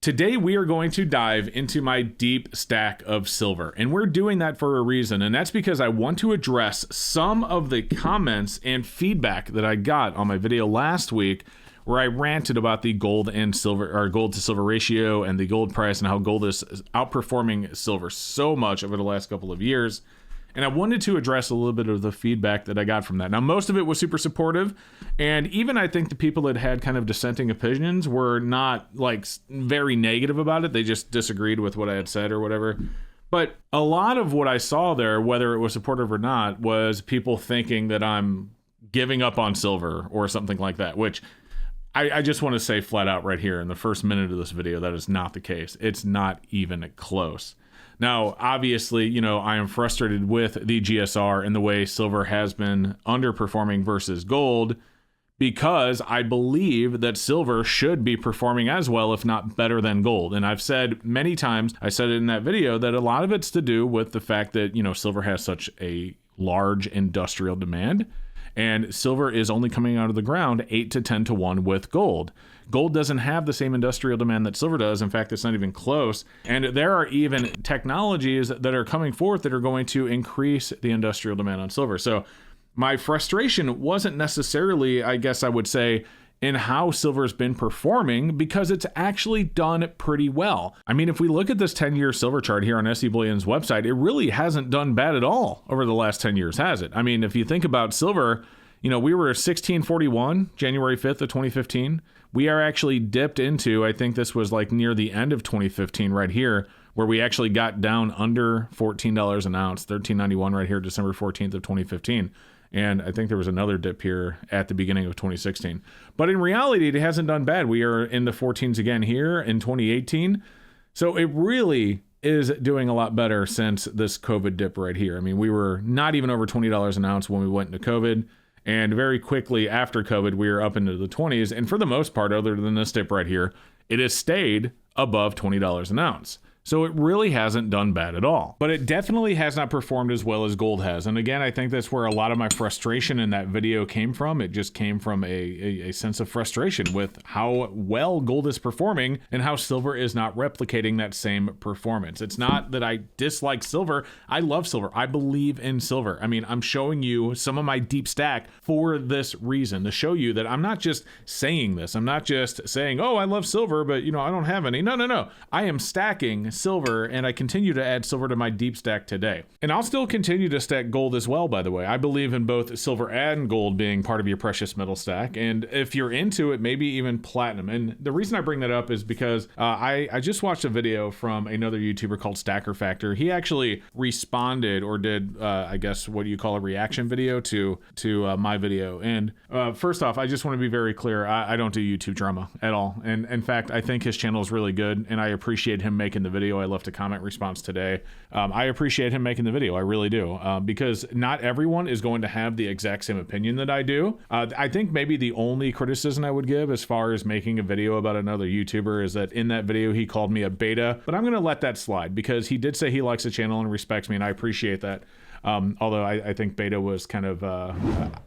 Today we are going to dive into my deep stack of silver, and we're doing that for a reason, and that's because I want to address some of the comments and feedback that I got on my video last week where I ranted about the gold and silver, or gold to silver ratio, and the gold price, and how gold is outperforming silver so much over the last couple of years. And I wanted to address a little bit of the feedback that I got from that. Now, most of it was super supportive. And even I think the people that had kind of dissenting opinions were not like very negative about it. They just disagreed with what I had said or whatever. But a lot of what I saw there, whether it was supportive or not, was people thinking that I'm giving up on silver or something like that, which I just want to say flat out right here in the first minute of this video, that is not the case. It's not even close. Now, obviously, you know, I am frustrated with the GSR and the way silver has been underperforming versus gold, because I believe that silver should be performing as well, if not better than gold. And I've said many times, I said it in that video, that a lot of it's to do with the fact that, you know, silver has such a large industrial demand, and silver is only coming out of the ground 8 to 10 to 1 with gold. Gold doesn't have the same industrial demand that silver does. In fact, it's not even close. And there are even technologies that are coming forth that are going to increase the industrial demand on silver. So my frustration wasn't necessarily, I guess I would say, in how silver's been performing, because it's actually done pretty well. I mean, if we look at this 10-year silver chart here on SE Bullion's website, it really hasn't done bad at all over the last 10 years, has it? I mean, if you think about silver, you know, we were 1641, January 5th of 2015. We are actually dipped into, I think this was like near the end of 2015 right here, where we actually got down under $14 an ounce, $13.91 right here, December 14th of 2015. And I think there was another dip here at the beginning of 2016. But in reality, it hasn't done bad. We are in the 14s again here in 2018. So it really is doing a lot better since this COVID dip right here. I mean, we were not even over $20 an ounce when we went into COVID. And very quickly after COVID, we were up into the 20s. And for the most part, other than this dip right here, it has stayed above $20 an ounce. So it really hasn't done bad at all. But it definitely has not performed as well as gold has. And again, I think that's where a lot of my frustration in that video came from. It just came from a sense of frustration with how well gold is performing and how silver is not replicating that same performance. It's not that I dislike silver. I love silver. I believe in silver. I mean, I'm showing you some of my deep stack for this reason, to show you that I'm not just saying this. I'm not just saying, oh, I love silver, but you know, I don't have any. No. I am stacking silver, and I continue to add silver to my deep stack today. And I'll still continue to stack gold as well, by the way. I believe in both silver and gold being part of your precious metal stack. And if you're into it, maybe even platinum. And the reason I bring that up is because I just watched a video from another YouTuber called Stacker Factor. He actually responded, or did, I guess, what do you call a reaction video to my video. And first off, I just want to be very clear. I don't do YouTube drama at all. And in fact, I think his channel is really good, and I appreciate him making the video. I left a comment response today. I appreciate him making the video. I really do. Because not everyone is going to have the exact same opinion that I do. I think maybe the only criticism I would give as far as making a video about another YouTuber is that in that video, he called me a beta, but I'm going to let that slide because he did say he likes the channel and respects me, and I appreciate that. Although I think beta was kind of,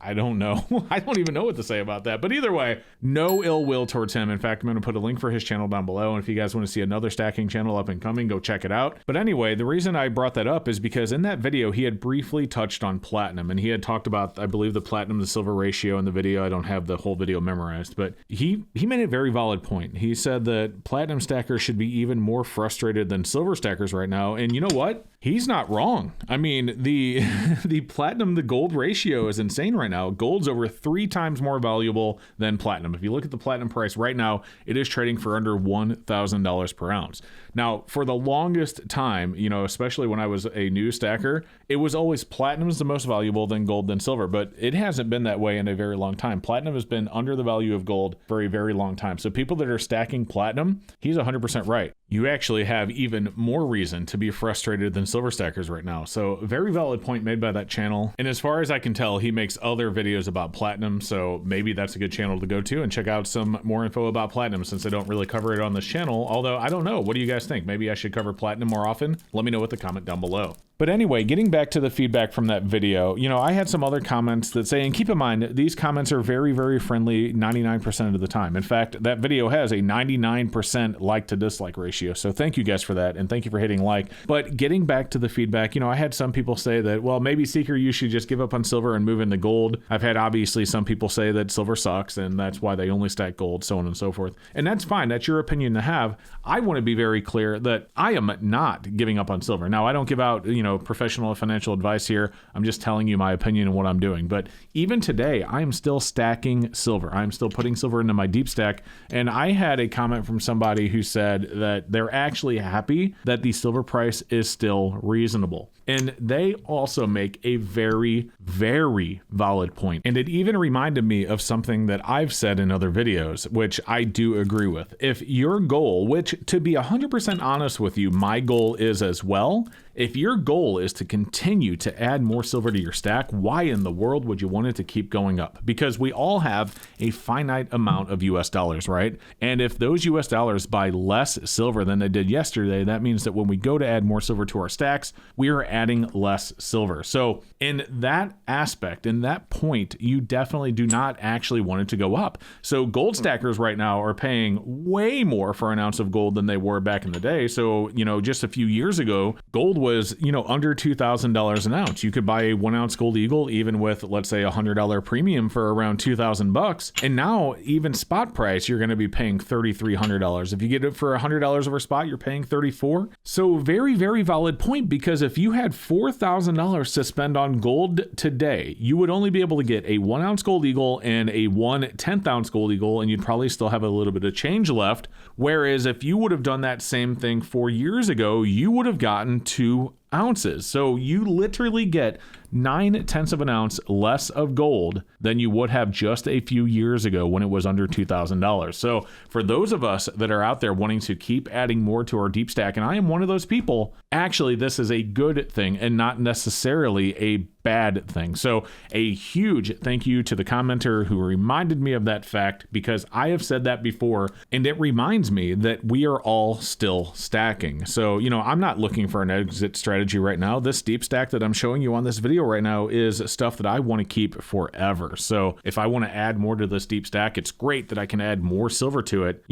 I don't know. I don't even know what to say about that. But either way, no ill will towards him. In fact, I'm going to put a link for his channel down below. And if you guys want to see another stacking channel up and coming, go check it out. But anyway, the reason I brought that up is because in that video, he had briefly touched on platinum. And he had talked about, I believe, the platinum to silver ratio in the video. I don't have the whole video memorized. But he made a very valid point. He said that platinum stackers should be even more frustrated than silver stackers right now. And you know what? He's not wrong. I mean, the platinum to gold ratio is insane right now. Gold's over 3 times more valuable than platinum. If you look at the platinum price right now, it is trading for under $1,000 per ounce. Now, for the longest time, you know, especially when I was a new stacker, it was always platinum is the most valuable, then gold, then silver. But it hasn't been that way in a very long time. Platinum has been under the value of gold for a very long time. So people that are stacking platinum, he's 100% right. You actually have even more reason to be frustrated than silver stackers right now. So very valid point made by that channel. And as far as I can tell, he makes other videos about platinum. So maybe that's a good channel to go to and check out some more info about platinum, since I don't really cover it on this channel. Although I don't know. What do you guys think? Maybe I should cover platinum more often? Let me know with a comment down below. But anyway, getting back to the feedback from that video, I had some other comments that say, and keep in mind, these comments are very, very friendly 99% of the time. In fact, that video has a 99% like to dislike ratio. So thank you guys for that. And thank you for hitting like. But getting back to the feedback, I had some people say that, well, maybe Seeker, you should just give up on silver and move into gold. I've had obviously some people say that silver sucks and that's why they only stack gold, so on and so forth. And that's fine. That's your opinion to have. I want to be very clear that I am not giving up on silver. Now, I don't give out, professional financial advice here. I'm just telling you my opinion and what I'm doing. But even today, I am still stacking silver. I'm still putting silver into my deep stack. And I had a comment from somebody who said that they're actually happy that the silver price is still reasonable. And they also make a very, very valid point. And it even reminded me of something that I've said in other videos, which I do agree with. If your goal, which to be 100% honest with you, my goal is as well, if your goal is to continue to add more silver to your stack, why in the world would you want it to keep going up? Because we all have a finite amount of US dollars, right? And if those US dollars buy less silver than they did yesterday, that means that when we go to add more silver to our stacks, we are adding less silver. So in that aspect, in that point, you definitely do not actually want it to go up. So gold stackers right now are paying way more for an ounce of gold than they were back in the day. So, just a few years ago, gold was, under $2,000 an ounce. You could buy a 1 ounce gold eagle, even with, let's say, $100 premium for around $2,000. And now even spot price, you're going to be paying $3,300. If you get it for $100 over spot, you're paying $34. So very, very valid point, because if you had $4,000 to spend on gold today, you would only be able to get a 1 ounce gold eagle and a 1/10 ounce gold eagle, and you'd probably still have a little bit of change left. Whereas if you would have done that same thing 4 years ago, you would have gotten 2 ounces. So you literally get 9/10 of an ounce less of gold than you would have just a few years ago when it was under $2,000. So for those of us that are out there wanting to keep adding more to our deep stack, and I am one of those people, actually this is a good thing and not necessarily a bad thing. So a huge thank you to the commenter who reminded me of that fact, because I have said that before and it reminds me that we are all still stacking. So, I'm not looking for an exit strategy right now. This deep stack that I'm showing you on this video right now is stuff that I want to keep forever. So if I want to add more to this deep stack, it's great that I can add more silver to it,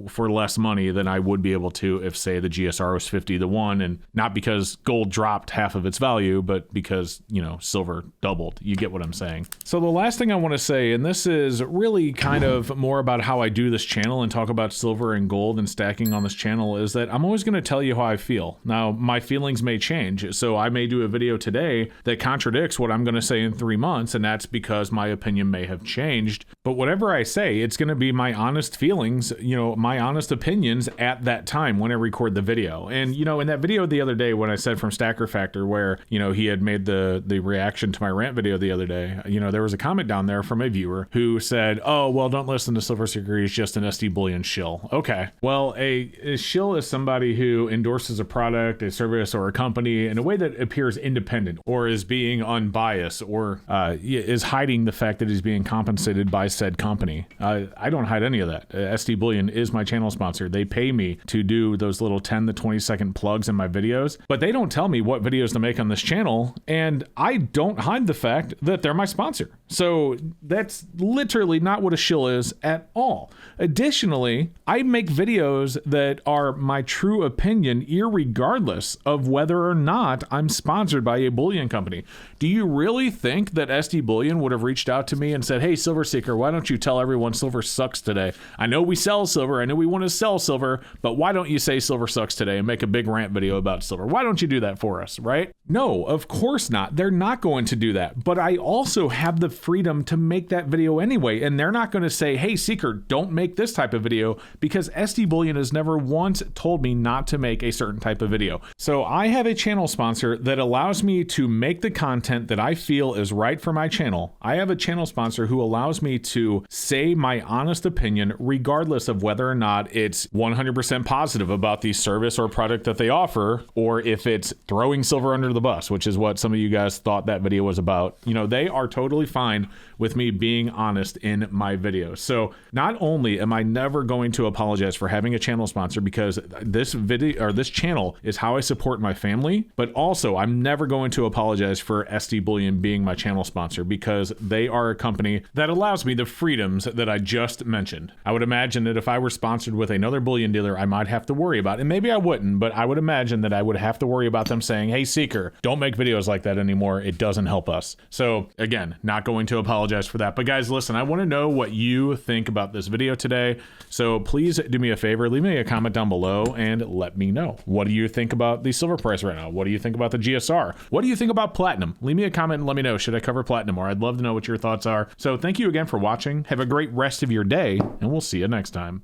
for less money than I would be able to if, say, the GSR was 50 to 1, and not because gold dropped half of its value, but because, silver doubled. You get what I'm saying? So the last thing I want to say, and this is really kind of more about how I do this channel and talk about silver and gold and stacking on this channel, is that I'm always going to tell you how I feel. Now, my feelings may change. So I may do a video today that contradicts what I'm going to say in 3 months, and that's because my opinion may have changed. But whatever I say, it's going to be my honest feelings, my honest opinions at that time when I record the video. And, in that video the other day when I said from Stacker Factor, where, he had made the reaction to my rant video the other day, there was a comment down there from a viewer who said, oh, well, don't listen to Silver Seeker, he's just an SD Bullion shill. Okay. Well, a shill is somebody who endorses a product, a service, or a company in a way that appears independent or is being unbiased or is hiding the fact that he's being compensated by said company. I don't hide any of that. SD Bullion is my channel sponsor. They pay me to do those little 10 to 20 second plugs in my videos, but they don't tell me what videos to make on this channel, and I don't hide the fact that they're my sponsor. So that's literally not what a shill is at all. Additionally, I make videos that are my true opinion irregardless of whether or not I'm sponsored by a bullion company. Do you really think that SD Bullion would have reached out to me and said, hey, Silver Seeker, why don't you tell everyone silver sucks today? I know we sell silver. I know we want to sell silver, but why don't you say silver sucks today and make a big rant video about silver? Why don't you do that for us, right? No, of course not. They're not going to do that. But I also have the freedom to make that video anyway. And they're not going to say, hey, Seeker, don't make this type of video, because SD Bullion has never once told me not to make a certain type of video. So I have a channel sponsor that allows me to make the content that I feel is right for my channel. I have a channel sponsor who allows me to say my honest opinion, regardless of whether or not it's 100% positive about the service or product that they offer, or if it's throwing silver under the bus, which is what some of you guys thought that video was about. You know, they are totally fine with me being honest in my videos. So not only am I never going to apologize for having a channel sponsor, because this video or this channel is how I support my family, but also I'm never going to apologize for SD Bullion being my channel sponsor, because they are a company that allows me the freedoms that I just mentioned. I would imagine that if I were sponsored with another bullion dealer, I might have to worry about it. And maybe I wouldn't, but I would imagine that I would have to worry about them saying, hey, Seeker, don't make videos like that anymore. It doesn't help us. So again, not going to apologize for that. But guys, listen, I want to know what you think about this video today. So please do me a favor, leave me a comment down below and let me know. What do you think about the silver price right now? What do you think about the GSR? What do you think about platinum? Leave me a comment and let me know. Should I cover platinum? Or I'd love to know what your thoughts are. So thank you again for watching. Have a great rest of your day, and we'll see you next time.